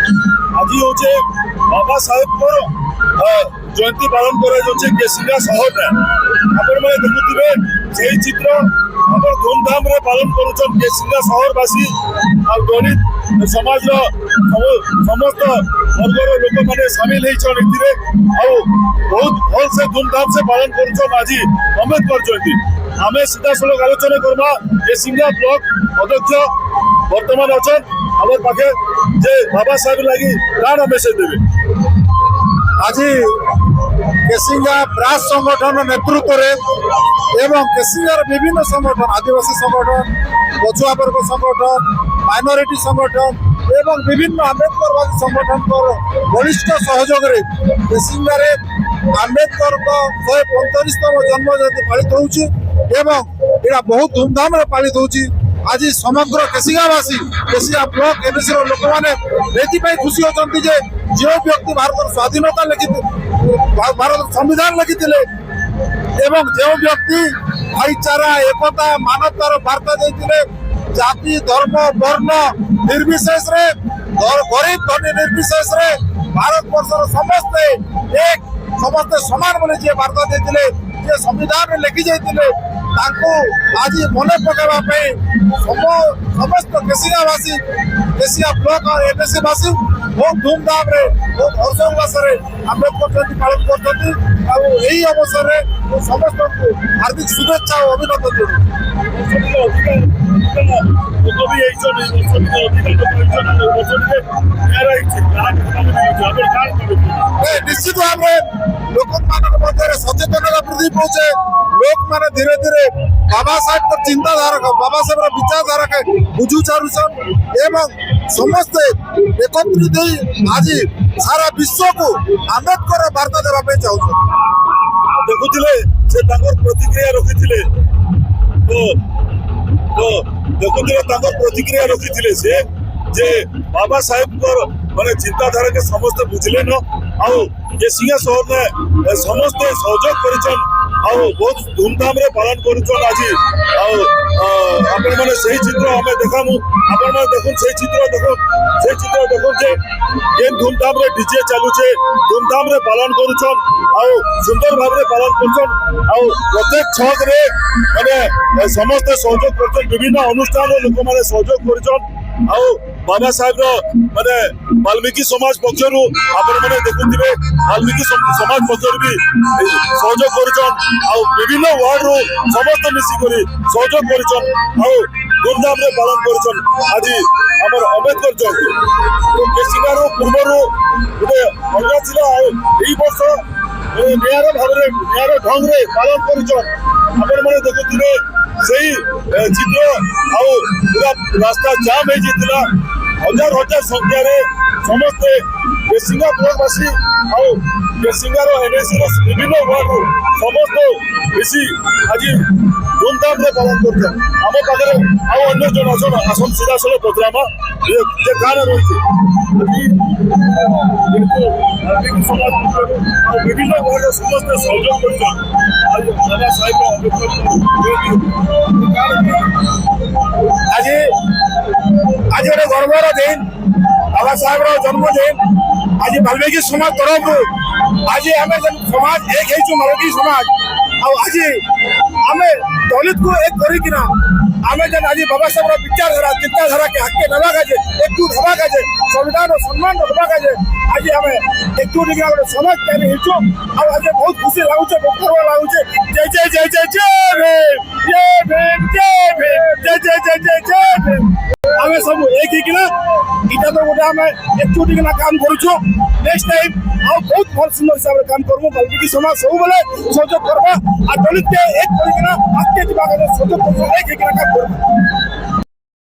आज हूँ बाबा साहेब को जयंती पालन कर केसिंगा सहर में आपण मैंने देखुवे से चित्र हम धूमधाम रे पालन करुचन केसिंगा सहरवासी आ दलित समाज समस्त वर्गर लोक मैंने सामिल होती बहुत भल से धूमधाम से पालन करुचन आज अम्बेडकर जयंती आम सीधा सड़क आलोचना करवा केसिंगा ब्लॉक अध्यक्ष बर्तमान अच्छा आम पाखे जे बाबा साहेब लगी कौन मेसेज देवे आज केसिंगा ब्रास संगठन नेतृत्व एवं केसिंगार विभिन्न संगठन आदिवासी संगठन पछुआ वर्ग संगठन माइनॉरिटी संगठन एवं विभिन्न आंबेडकरवादी संगठन बलिष्ठ सहयोग केसिंगार आंबेडकर 145तम जन्म जयंती पालित होगा बहुत धूमधाम पालित होची आज समग्र केसिंगावासी केसिंगा ब्लॉक एबीसी लोक मैंने ये खुशी होती जे जो व्यक्ति भारत स्वाधीनता लिखी भारत संविधान लिखी एवं जो व्यक्ति भाईचारा एकता मानवतार वार्ता देते जाति धर्म वर्ण निर्विशेष गरीब धनी निर्विशेष भारत वर्षर समस्ते एक समस्ते समान बोले जी वार्ता देते जे संविधान में लिखी जाते आज मन पकड़ापी समस्त केसिंगावासी केसिंगा ब्लॉक और एबीसीवासी बहुत धूमधाम बहुत हर्षोल्लास आंबेडकर जयंती पालन कर अवसर में समस्त को हार्दिक शुभेच्छा और अभिनंदन निश्चित भाव में लोक सचेतनता वृद्धि पाचे लोक मैंने धीरे धीरे बाबा साहेब चिंताधारा बाबा साहेब विचारधारा के बुझु चाहून एवं समस्ते एकत्रित आज सारा विश्व को आंबेडकर वार्ता देवाई चाहूँ देखुले से प्रतिक्रिया रखी तो देखुले प्रतिक्रिया रखी से जे बाबा साहेब माने चिंताधारा के समस्त बुझले न केसिंगा शहर में समस्ते सहयोग कर बहुत धूमधाम रे पालन करुचन आज आपण माने सही चित्र हमें देखामु आपण माने देखुन सही चित्र देखुन जे केन धूमधाम रे डीजे चालुचे धूमधाम रे पालन करुचन सुंदर भाव रे पालन करुचन प्रत्येक छक रे माने समस्त सहयोग करचन विभिन्न अनुष्ठान लोक माने सहयोग करचन बाबा साहेब माने वाल्मीकि समाज पक्षर आपण मैंने देखुवे वाल्मीकि समाज पक्षर भी सहयोग कर विभिन्न वार्ड रू समस्त मिसिक सहयोग कर धूमधाम रे पालन कर आज आम अम्बेडकर जयंती तो केसिंगार पूर्वर गोटे अलग जिला वर्ष नियार भाव नियार ढंग रे पालन कर देखुवे सही चित्र पूरा रास्ता जाम हो हजार हजार संख्यार समस्ते केसिंगा ब्लॉकवासी केसिंगार एनएसी विभिन्न वार्ड समस्त बेसी आज धूमधाम रे पालन कर आम पाखे अन्य जन आसन सीधा सड़क पचरामा कण रही विभिन्न वार्ड समस्ते सहयोग कर बाबा साहेब आज आज गोटे गर्वर दिन बाबा साहेब जन्मदिन आज वाल्मीकि समाज तरफ आज आम समाज एक मराठी समाज आज आम दलित को एक करना आम जन आज बाबा साहेब विचारधारा चिंताधारा के हक नवा काजे एकजुट हवा काजे संविधान और सम्मान हवा काजे आज आम एकजुट गोटे समाज तैयारी होचु आज बहुत खुशी लगुचे गर्व लगुचे जय जय जय जय जय भीम जय भीम जय भीम जय जय जय जय जय भीम आम सब एक इटा तो गोटे आम एकजुट काम करुचु नेक्स्ट टाइम बहुत भल सुंदर हिसाब से काम करूँ वाल्मीकि समाज सब बेले सहयोग करवा आ दलित के एक करके आगे सहयोग कर काम करवा।